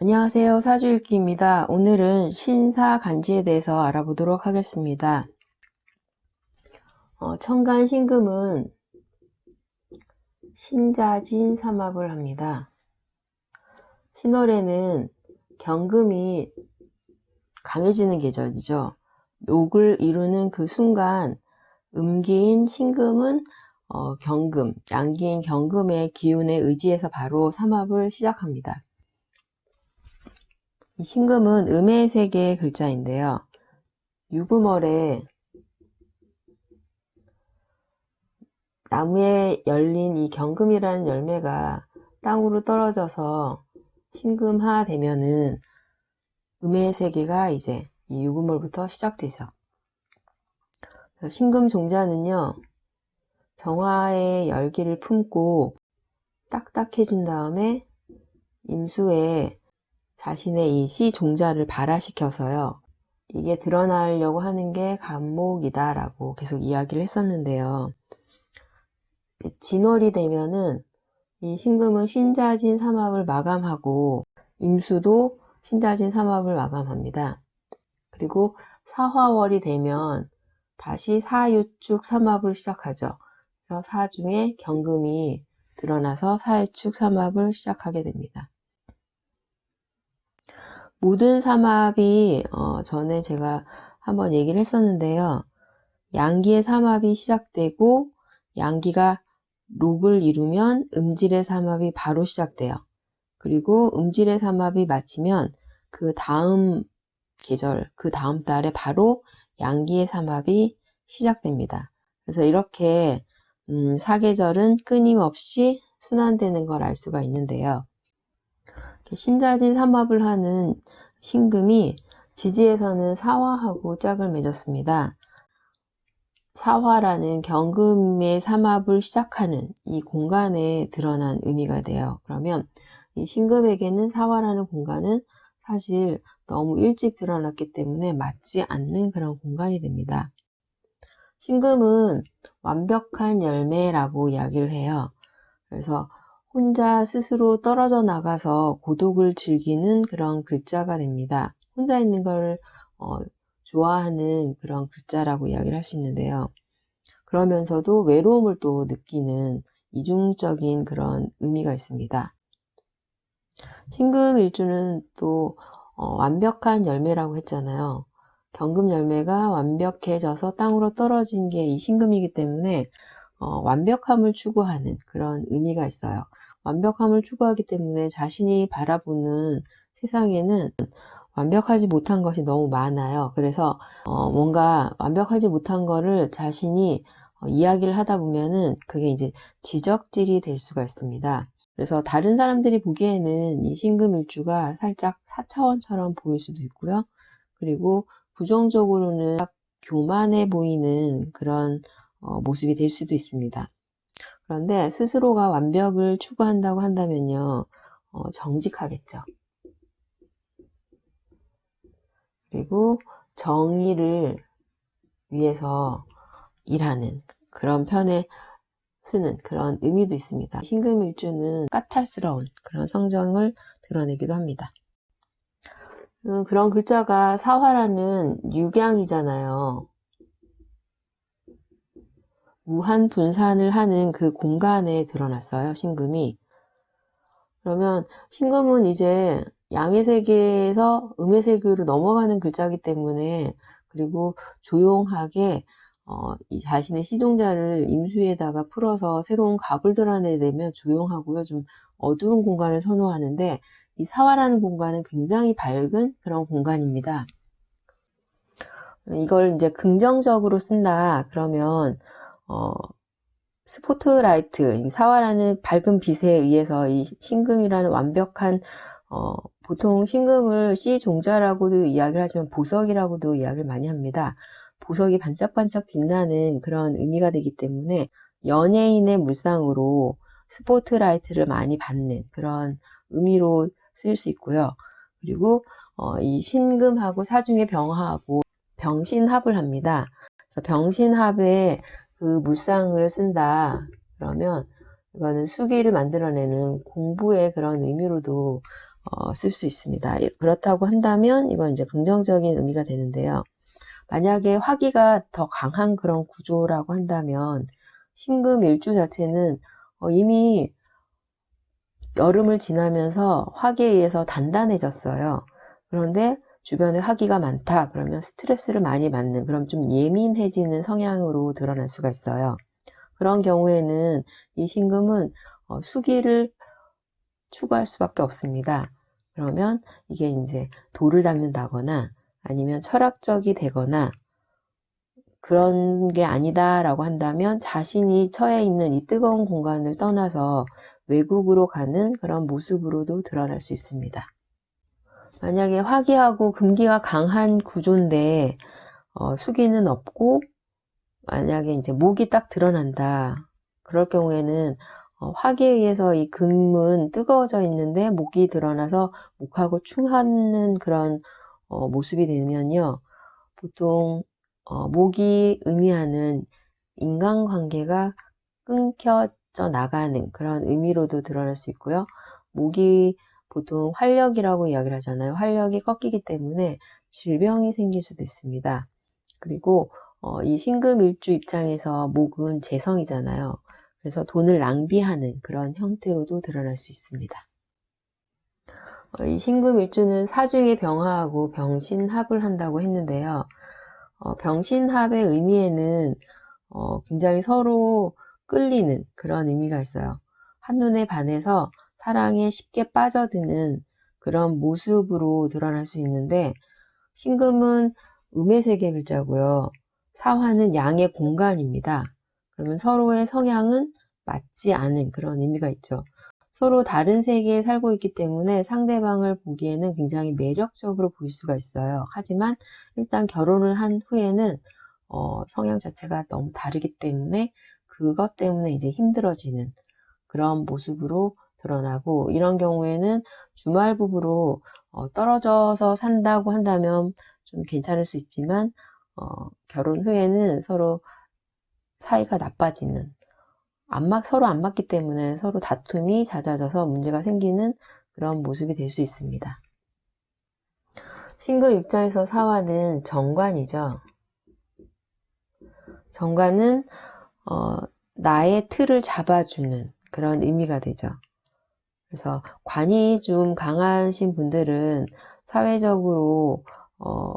안녕하세요. 사주읽기입니다. 오늘은 신사간지에 대해서 알아보도록 하겠습니다. 천간 신금은 신자진 삼합을 합니다. 신월에는 경금이 강해지는 계절이죠. 녹을 이루는 그 순간 음기인 신금은 경금, 양기인 경금의 기운에 의지해서 바로 삼합을 시작합니다. 이 신금은 음의 세계의 글자인데요. 유구월에 나무에 열린 이 경금이라는 열매가 땅으로 떨어져서 신금화 되면은 음의 세계가 이제 이 유구월부터 시작되죠. 신금 종자는요, 정화의 열기를 품고 딱딱해준 다음에 임수에 자신의 이 씨 종자를 발화시켜서요, 이게 드러나려고 하는 게 간목이다 라고 계속 이야기를 했었는데요. 진월이 되면은 이 신금은 신자진 삼합을 마감하고 임수도 신자진 삼합을 마감합니다. 그리고 사화월이 되면 다시 사유축 삼합을 시작하죠. 그래서 사중에 경금이 드러나서 사유축 삼합을 시작하게 됩니다. 모든 삼합이 전에 제가 한번 얘기를 했었는데요. 양기의 삼합이 시작되고 양기가 록을 이루면 음질의 삼합이 바로 시작돼요. 그리고 음질의 삼합이 마치면 그 다음 계절, 그 다음 달에 바로 양기의 삼합이 시작됩니다. 그래서 이렇게 사계절은 끊임없이 순환되는 걸 알 수가 있는데요. 신자진 삼합을 하는 신금이 지지에서는 사화하고 짝을 맺었습니다. 사화라는 경금의 삼합을 시작하는 이 공간에 드러난 의미가 돼요. 그러면 이 신금에게는 사화라는 공간은 사실 너무 일찍 드러났기 때문에 맞지 않는 그런 공간이 됩니다. 신금은 완벽한 열매라고 이야기를 해요. 그래서 혼자 스스로 떨어져 나가서 고독을 즐기는 그런 글자가 됩니다. 혼자 있는 걸 좋아하는 그런 글자라고 이야기를 할 수 있는데요. 그러면서도 외로움을 또 느끼는 이중적인 그런 의미가 있습니다. 신금일주는 또 완벽한 열매라고 했잖아요. 경금 열매가 완벽해져서 땅으로 떨어진 게 이 신금이기 때문에 완벽함을 추구하는 그런 의미가 있어요. 완벽함을 추구하기 때문에 자신이 바라보는 세상에는 완벽하지 못한 것이 너무 많아요. 그래서 뭔가 완벽하지 못한 거를 자신이 이야기를 하다 보면은 그게 이제 지적질이 될 수가 있습니다. 그래서 다른 사람들이 보기에는 이 신금일주가 살짝 4차원처럼 보일 수도 있고요. 그리고 부정적으로는 교만해 보이는 그런 모습이 될 수도 있습니다. 그런데 스스로가 완벽을 추구한다고 한다면요, 정직하겠죠. 그리고 정의를 위해서 일하는 그런 편에 쓰는 그런 의미도 있습니다. 신금일주는 까탈스러운 그런 성정을 드러내기도 합니다. 그런 글자가 사화라는 육양이잖아요. 무한 분산을 하는 그 공간에 드러났어요, 신금이. 그러면 신금은 이제 양의 세계에서 음의 세계로 넘어가는 글자이기 때문에, 그리고 조용하게 이 자신의 시종자를 임수에다가 풀어서 새로운 각을 드러내려면 조용하고요, 좀 어두운 공간을 선호하는데, 이 사화라는 공간은 굉장히 밝은 그런 공간입니다. 이걸 이제 긍정적으로 쓴다 그러면 스포트라이트, 사화라는 밝은 빛에 의해서 이 신금이라는 완벽한 보통 신금을 씨 종자라고도 이야기를 하지만 보석이라고도 이야기를 많이 합니다. 보석이 반짝반짝 빛나는 그런 의미가 되기 때문에 연예인의 물상으로 스포트라이트를 많이 받는 그런 의미로 쓸 수 있고요. 그리고 이 신금하고 사중의 병화하고 병신합을 합니다. 그래서 병신합에 그 물상을 쓴다 그러면 이거는 수기를 만들어내는 공부의 그런 의미로도 쓸 수 있습니다. 그렇다고 한다면 이건 이제 긍정적인 의미가 되는데요. 만약에 화기가 더 강한 그런 구조라고 한다면 신금일주 자체는 이미 여름을 지나면서 화기에 의해서 단단해졌어요. 그런데 주변에 화기가 많다 그러면 스트레스를 많이 받는, 그럼 좀 예민해지는 성향으로 드러날 수가 있어요. 그런 경우에는 이 신금은 수기를 추구할 수밖에 없습니다. 그러면 이게 이제 돌을 닦는다거나 아니면 철학적이 되거나 그런 게 아니다라고 한다면 자신이 처해 있는 이 뜨거운 공간을 떠나서 외국으로 가는 그런 모습으로도 드러날 수 있습니다. 만약에 화기하고 금기가 강한 구조인데 수기는 없고 만약에 이제 목이 딱 드러난다. 그럴 경우에는 화기에 의해서 이 금은 뜨거워져 있는데 목이 드러나서 목하고 충하는 그런 모습이 되면요. 보통 목이 의미하는 인간관계가 끊겨져 나가는 그런 의미로도 드러날 수 있고요. 목이 보통 활력이라고 이야기를 하잖아요. 활력이 꺾이기 때문에 질병이 생길 수도 있습니다. 그리고 이 신금일주 입장에서 목은 재성이잖아요. 그래서 돈을 낭비하는 그런 형태로도 드러날 수 있습니다. 이 신금일주는 사중에 병화하고 병신합을 한다고 했는데요. 병신합의 의미에는 굉장히 서로 끌리는 그런 의미가 있어요. 한눈에 반해서 사랑에 쉽게 빠져드는 그런 모습으로 드러날 수 있는데, 신금은 음의 세계 글자고요. 사화는 양의 공간입니다. 그러면 서로의 성향은 맞지 않은 그런 의미가 있죠. 서로 다른 세계에 살고 있기 때문에 상대방을 보기에는 굉장히 매력적으로 보일 수가 있어요. 하지만 일단 결혼을 한 후에는 성향 자체가 너무 다르기 때문에 그것 때문에 이제 힘들어지는 그런 모습으로 드러나고, 이런 경우에는 주말 부부로 떨어져서 산다고 한다면 좀 괜찮을 수 있지만 결혼 후에는 서로 사이가 나빠지는, 서로 안 맞기 때문에 서로 다툼이 잦아져서 문제가 생기는 그런 모습이 될 수 있습니다. 신금 입장에서 사화는 정관이죠. 정관은 나의 틀을 잡아주는 그런 의미가 되죠. 그래서 관이 좀 강하신 분들은 사회적으로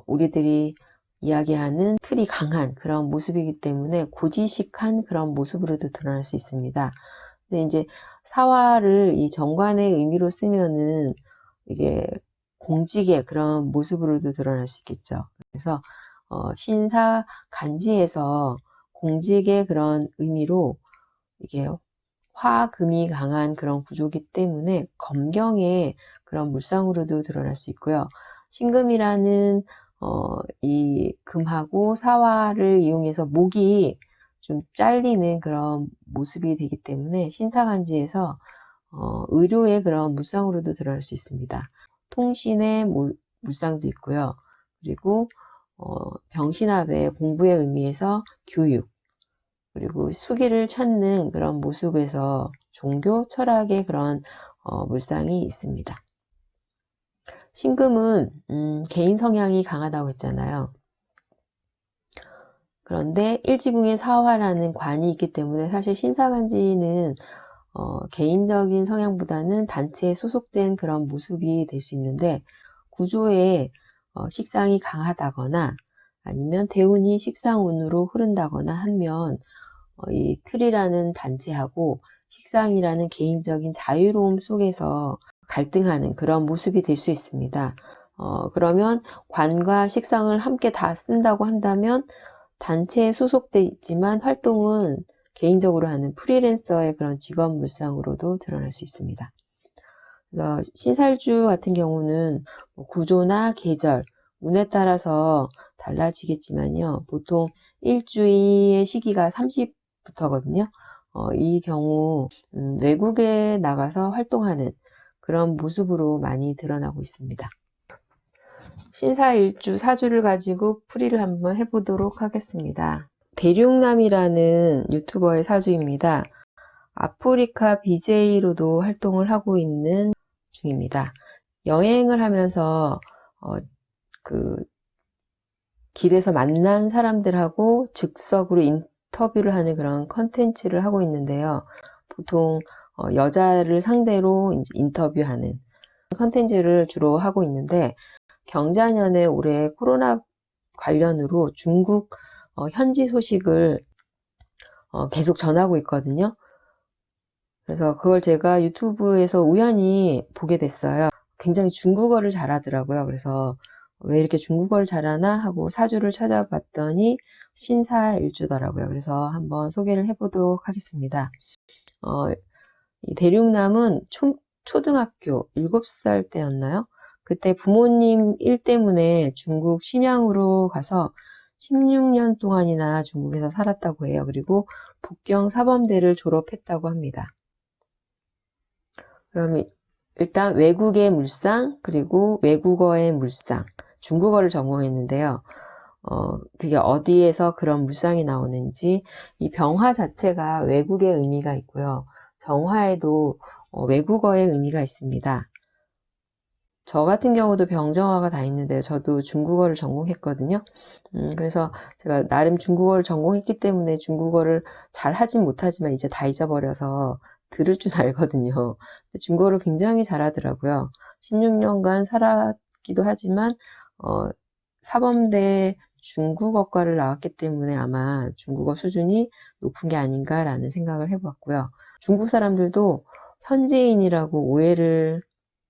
우리들이 이야기하는 틀이 강한 그런 모습이기 때문에 고지식한 그런 모습으로도 드러날 수 있습니다. 근데 이제 사화를 이 정관의 의미로 쓰면은 이게 공직의 그런 모습으로도 드러날 수 있겠죠. 그래서 신사 간지에서 공직의 그런 의미로 이게 화금이 강한 그런 구조이기 때문에 검경의 그런 물상으로도 드러날 수 있고요. 신금이라는 이 금하고 사화를 이용해서 목이 좀 잘리는 그런 모습이 되기 때문에 신사간지에서 의료의 그런 물상으로도 드러날 수 있습니다. 통신의 물상도 있고요. 그리고 병신합의 공부의 의미에서 교육, 그리고 수기를 찾는 그런 모습에서 종교, 철학의 그런 물상이 있습니다. 신금은 개인 성향이 강하다고 했잖아요. 그런데 일지궁에 사화라는 관이 있기 때문에 사실 신사간지는 개인적인 성향보다는 단체에 소속된 그런 모습이 될 수 있는데, 구조에 식상이 강하다거나 아니면 대운이 식상운으로 흐른다거나 하면 이 틀이라는 단체하고 식상이라는 개인적인 자유로움 속에서 갈등하는 그런 모습이 될 수 있습니다. 그러면 관과 식상을 함께 다 쓴다고 한다면 단체에 소속돼 있지만 활동은 개인적으로 하는 프리랜서의 그런 직업 물상으로도 드러날 수 있습니다. 그래서 신살주 같은 경우는 구조나 계절, 운에 따라서 달라지겠지만요. 보통 일주의 시기가 30부터거든요. 이 경우 외국에 나가서 활동하는 그런 모습으로 많이 드러나고 있습니다. 신사일주 사주를 가지고 풀이를 한번 해보도록 하겠습니다. 대륙남이라는 유튜버의 사주입니다. 아프리카 BJ로도 활동을 하고 있는 중입니다. 여행을 하면서 그 길에서 만난 사람들하고 즉석으로 인터뷰를 하는 그런 컨텐츠를 하고 있는데요. 보통 여자를 상대로 이제 인터뷰하는 컨텐츠를 주로 하고 있는데, 경자년에 올해 코로나 관련으로 중국 현지 소식을 계속 전하고 있거든요. 그래서 그걸 제가 유튜브에서 우연히 보게 됐어요. 굉장히 중국어를 잘하더라고요. 그래서 왜 이렇게 중국어를 잘하나 하고 사주를 찾아봤더니 신사일주더라고요. 그래서 한번 소개를 해보도록 하겠습니다. 이 대륙남은 초등학교 7살 때였나요? 그때 부모님 일 때문에 중국 심양으로 가서 16년 동안이나 중국에서 살았다고 해요. 그리고 북경 사범대를 졸업했다고 합니다. 그럼 일단 외국의 물상, 그리고 외국어의 물상, 중국어를 전공했는데요. 그게 어디에서 그런 물상이 나오는지, 이 병화 자체가 외국의 의미가 있고요. 정화에도 외국어의 의미가 있습니다. 저 같은 경우도 병정화가 다 있는데요. 저도 중국어를 전공했거든요. 그래서 제가 나름 중국어를 전공했기 때문에 중국어를 잘 하진 못하지만 이제 다 잊어버려서 들을 줄 알거든요. 중국어를 굉장히 잘하더라고요. 16년간 살았기도 하지만 사범대 중국어과를 나왔기 때문에 아마 중국어 수준이 높은 게 아닌가라는 생각을 해봤고요. 중국 사람들도 현지인이라고 오해를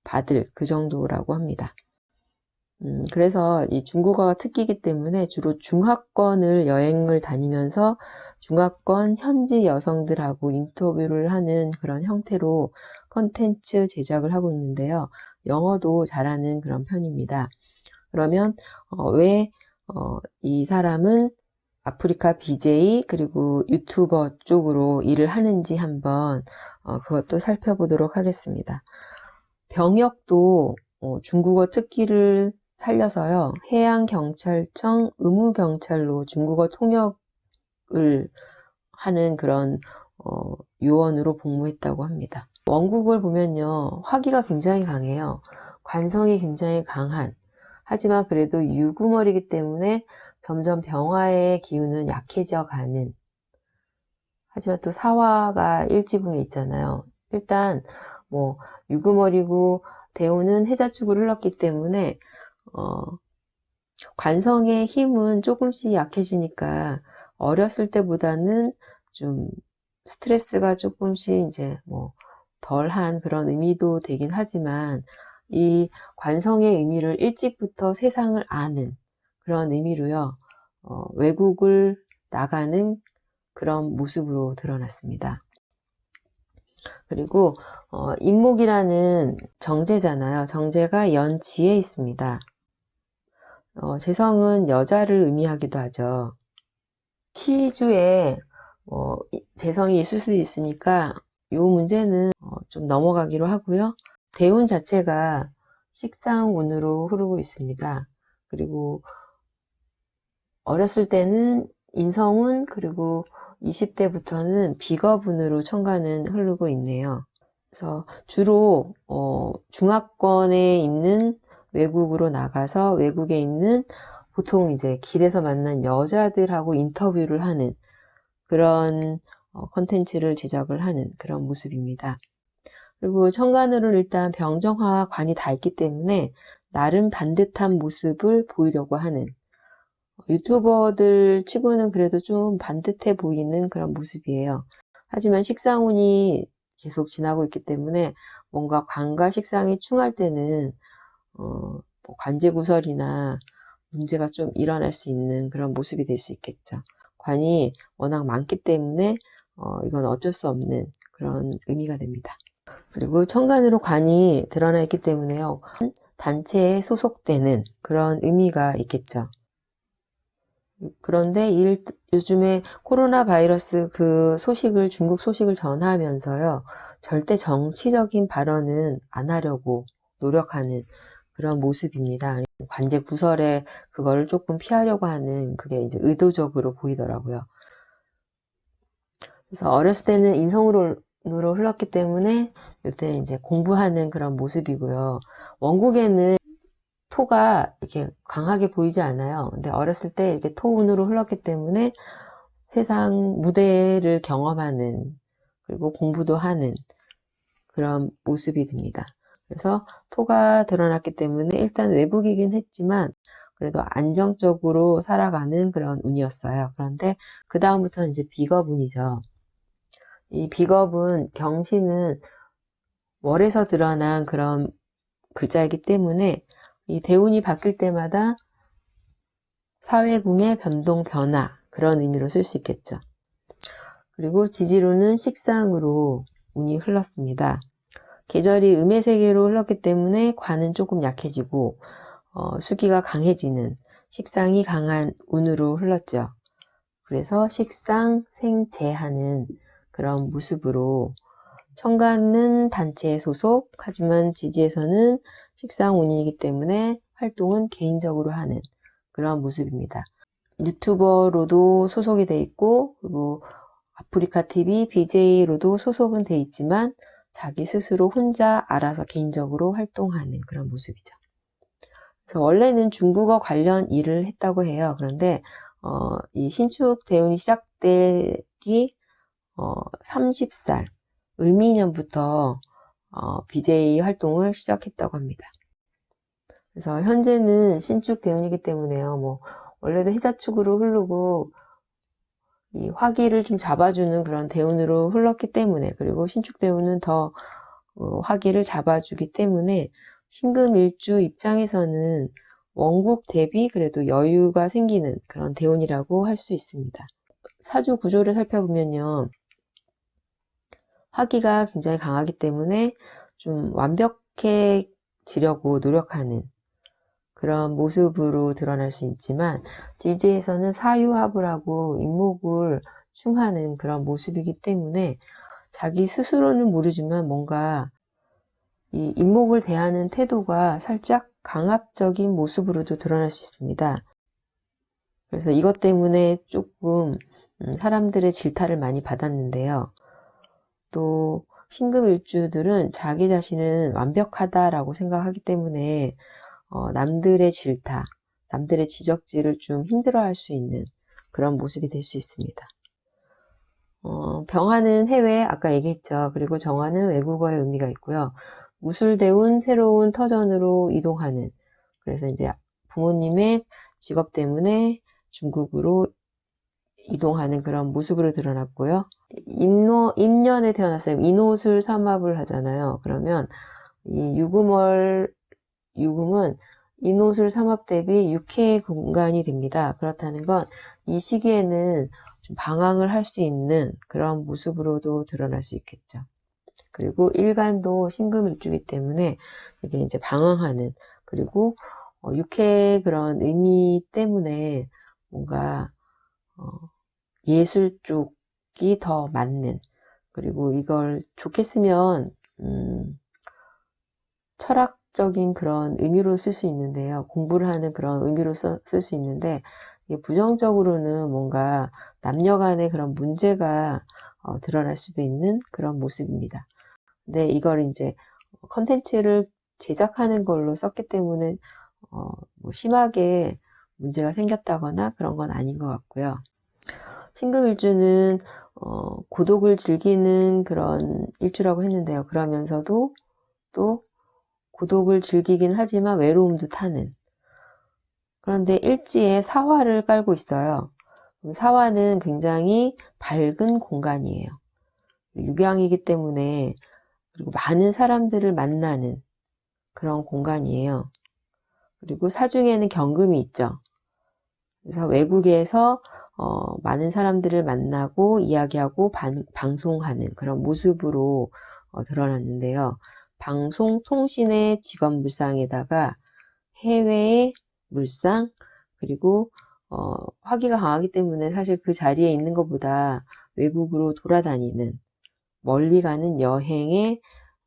받을 그 정도라고 합니다. 그래서 이 중국어가 특기이기 때문에 주로 중하권을 여행을 다니면서 중하권 현지 여성들하고 인터뷰를 하는 그런 형태로 컨텐츠 제작을 하고 있는데요. 영어도 잘하는 그런 편입니다. 그러면 왜 이 사람은 아프리카 BJ 그리고 유튜버 쪽으로 일을 하는지 한번 그것도 살펴보도록 하겠습니다. 병역도 중국어 특기를 살려서요. 해양경찰청 의무경찰로 중국어 통역을 하는 그런 요원으로 복무했다고 합니다. 원국을 보면요. 화기가 굉장히 강해요. 관성이 굉장히 강한, 하지만 그래도 유구머리이기 때문에 점점 병화의 기운은 약해져 가는, 하지만 또 사화가 일지궁에 있잖아요. 일단 유구머리고 대우는 해자축을 흘렀기 때문에 관성의 힘은 조금씩 약해지니까 어렸을 때보다는 좀 스트레스가 조금씩 이제 덜한 그런 의미도 되긴 하지만, 이 관성의 의미를 일찍부터 세상을 아는 그런 의미로요. 외국을 나가는 그런 모습으로 드러났습니다. 그리고 인목이라는 정제잖아요. 정제가 연지에 있습니다. 재성은 여자를 의미하기도 하죠. 시주에 재성이 있을 수도 있으니까 이 문제는 좀 넘어가기로 하고요. 대운 자체가 식상운으로 흐르고 있습니다. 그리고 어렸을 때는 인성운, 그리고 20대부터는 비겁운으로 천간은 흐르고 있네요. 그래서 주로 중하권에 있는 외국으로 나가서 외국에 있는 보통 이제 길에서 만난 여자들하고 인터뷰를 하는 그런 컨텐츠를 제작을 하는 그런 모습입니다. 그리고 천간으로는 일단 병정화 관이 다 있기 때문에 나름 반듯한 모습을 보이려고 하는, 유튜버들 치고는 그래도 좀 반듯해 보이는 그런 모습이에요. 하지만 식상운이 계속 지나고 있기 때문에 뭔가 관과 식상이 충할 때는 관제구설이나 문제가 좀 일어날 수 있는 그런 모습이 될 수 있겠죠. 관이 워낙 많기 때문에 이건 어쩔 수 없는 그런 의미가 됩니다. 그리고 천간으로 관이 드러나 있기 때문에요. 단체에 소속되는 그런 의미가 있겠죠. 그런데 요즘에 코로나 바이러스 그 소식을, 중국 소식을 전하면서요. 절대 정치적인 발언은 안 하려고 노력하는 그런 모습입니다. 관제 구설에 그거를 조금 피하려고 하는, 그게 이제 의도적으로 보이더라고요. 그래서 어렸을 때는 인성으로 흘렀기 때문에 이때 이제 공부하는 그런 모습이고요. 원국에는 토가 이렇게 강하게 보이지 않아요. 근데 어렸을 때 이렇게 토운으로 흘렀기 때문에 세상 무대를 경험하는, 그리고 공부도 하는 그런 모습이 됩니다. 그래서 토가 드러났기 때문에 일단 외국이긴 했지만 그래도 안정적으로 살아가는 그런 운이었어요. 그런데 그 다음부터는 이제 비겁운이죠. 이 비겁은 경신은 월에서 드러난 그런 글자이기 때문에 이 대운이 바뀔 때마다 사회궁의 변동, 변화, 그런 의미로 쓸 수 있겠죠. 그리고 지지로는 식상으로 운이 흘렀습니다. 계절이 음의 세계로 흘렀기 때문에 관은 조금 약해지고 수기가 강해지는, 식상이 강한 운으로 흘렀죠. 그래서 식상, 생재하는 그런 모습으로, 천간은 단체에 소속, 하지만 지지에서는 식상 운이기 때문에 활동은 개인적으로 하는 그런 모습입니다. 유튜버로도 소속이 돼 있고, 그리고 아프리카TV BJ로도 소속은 돼 있지만 자기 스스로 혼자 알아서 개인적으로 활동하는 그런 모습이죠. 그래서 원래는 중국어 관련 일을 했다고 해요. 그런데 이 신축 대운이 시작되기 30살 을미년부터 BJ 활동을 시작했다고 합니다. 그래서 현재는 신축 대운이기 때문에요. 뭐 원래도 해자축으로 흐르고 이 화기를 좀 잡아주는 그런 대운으로 흘렀기 때문에, 그리고 신축 대운은 더 화기를 잡아주기 때문에 신금일주 입장에서는 원국 대비 그래도 여유가 생기는 그런 대운이라고 할 수 있습니다. 사주 구조를 살펴보면요, 화기가 굉장히 강하기 때문에 좀 완벽해지려고 노력하는 그런 모습으로 드러날 수 있지만, 지지에서는 사유합을 하고 인목을 충하는 그런 모습이기 때문에 자기 스스로는 모르지만 뭔가 이 인목을 대하는 태도가 살짝 강압적인 모습으로도 드러날 수 있습니다. 그래서 이것 때문에 조금 사람들의 질타를 많이 받았는데요. 또 신금일주들은 자기 자신은 완벽하다라고 생각하기 때문에 남들의 질타, 남들의 지적질을 좀 힘들어할 수 있는 그런 모습이 될 수 있습니다. 병화는 해외, 아까 얘기했죠. 그리고 정화는 외국어의 의미가 있고요. 무술대운 새로운 터전으로 이동하는, 그래서 이제 부모님의 직업 때문에 중국으로 이동하는 그런 모습으로 드러났고요. 임년에 태어났어요. 인호술 삼합을 하잖아요. 그러면 이 유금은 인호술 삼합 대비 육해의 공간이 됩니다. 그렇다는 건 이 시기에는 좀 방황을 할 수 있는 그런 모습으로도 드러날 수 있겠죠. 그리고 일간도 신금일주기 때문에 이게 이제 방황하는, 그리고 육해의 그런 의미 때문에 뭔가 예술 쪽이 더 맞는, 그리고 이걸 좋게 쓰면 철학적인 그런 의미로 쓸 수 있는데요. 공부를 하는 그런 의미로 쓸 수 있는데, 이게 부정적으로는 뭔가 남녀 간의 그런 문제가 드러날 수도 있는 그런 모습입니다. 근데 이걸 이제 컨텐츠를 제작하는 걸로 썼기 때문에 뭐 심하게 문제가 생겼다거나 그런 건 아닌 것 같고요. 신금일주는 고독을 즐기는 그런 일주라고 했는데요. 그러면서도 또 고독을 즐기긴 하지만 외로움도 타는, 그런데 일지에 사화를 깔고 있어요. 사화는 굉장히 밝은 공간이에요. 육양이기 때문에, 그리고 많은 사람들을 만나는 그런 공간이에요. 그리고 사중에는 경금이 있죠. 그래서 외국에서 많은 사람들을 만나고 이야기하고 방송하는 그런 모습으로 드러났는데요. 방송, 통신의 직업물상에다가 해외의 물상, 그리고 화기가 강하기 때문에 사실 그 자리에 있는 것보다 외국으로 돌아다니는, 멀리 가는 여행의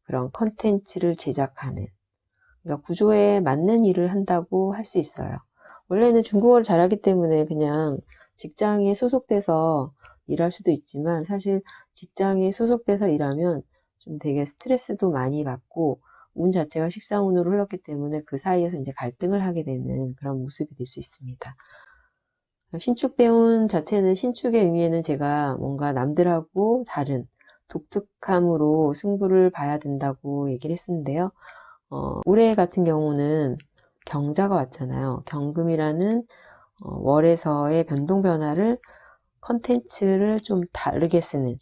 그런 컨텐츠를 제작하는, 그러니까 구조에 맞는 일을 한다고 할 수 있어요. 원래는 중국어를 잘하기 때문에 그냥 직장에 소속돼서 일할 수도 있지만 사실 직장에 소속돼서 일하면 좀 되게 스트레스도 많이 받고 운 자체가 식상운으로 흘렀기 때문에 그 사이에서 이제 갈등을 하게 되는 그런 모습이 될 수 있습니다. 신축대운 자체는 신축의 의미에는 제가 뭔가 남들하고 다른 독특함으로 승부를 봐야 된다고 얘기를 했었는데요. 올해 같은 경우는 경자가 왔잖아요. 경금이라는 월에서의 변동 변화를 컨텐츠를 좀 다르게 쓰는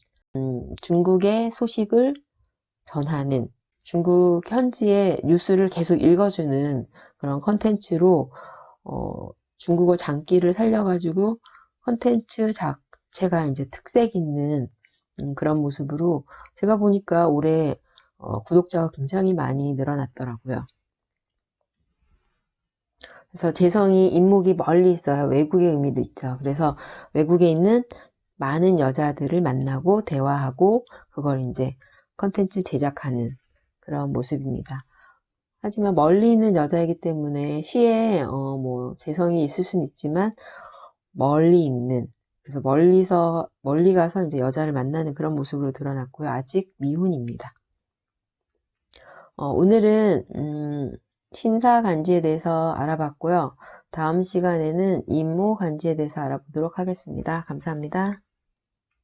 중국의 소식을 전하는 중국 현지의 뉴스를 계속 읽어주는 그런 컨텐츠로 중국어 장기를 살려가지고 컨텐츠 자체가 이제 특색 있는 그런 모습으로 제가 보니까 올해 구독자가 굉장히 많이 늘어났더라고요. 그래서 재성이 인목이 멀리 있어요. 외국의 의미도 있죠. 그래서 외국에 있는 많은 여자들을 만나고 대화하고 그걸 이제 컨텐츠 제작하는 그런 모습입니다. 하지만 멀리 있는 여자이기 때문에 시에 뭐 재성이 있을 수는 있지만 멀리 있는 그래서 멀리 가서 이제 여자를 만나는 그런 모습으로 드러났고요. 아직 미혼입니다. 오늘은 신사간지에 대해서 알아봤고요. 다음 시간에는 임모간지에 대해서 알아보도록 하겠습니다. 감사합니다.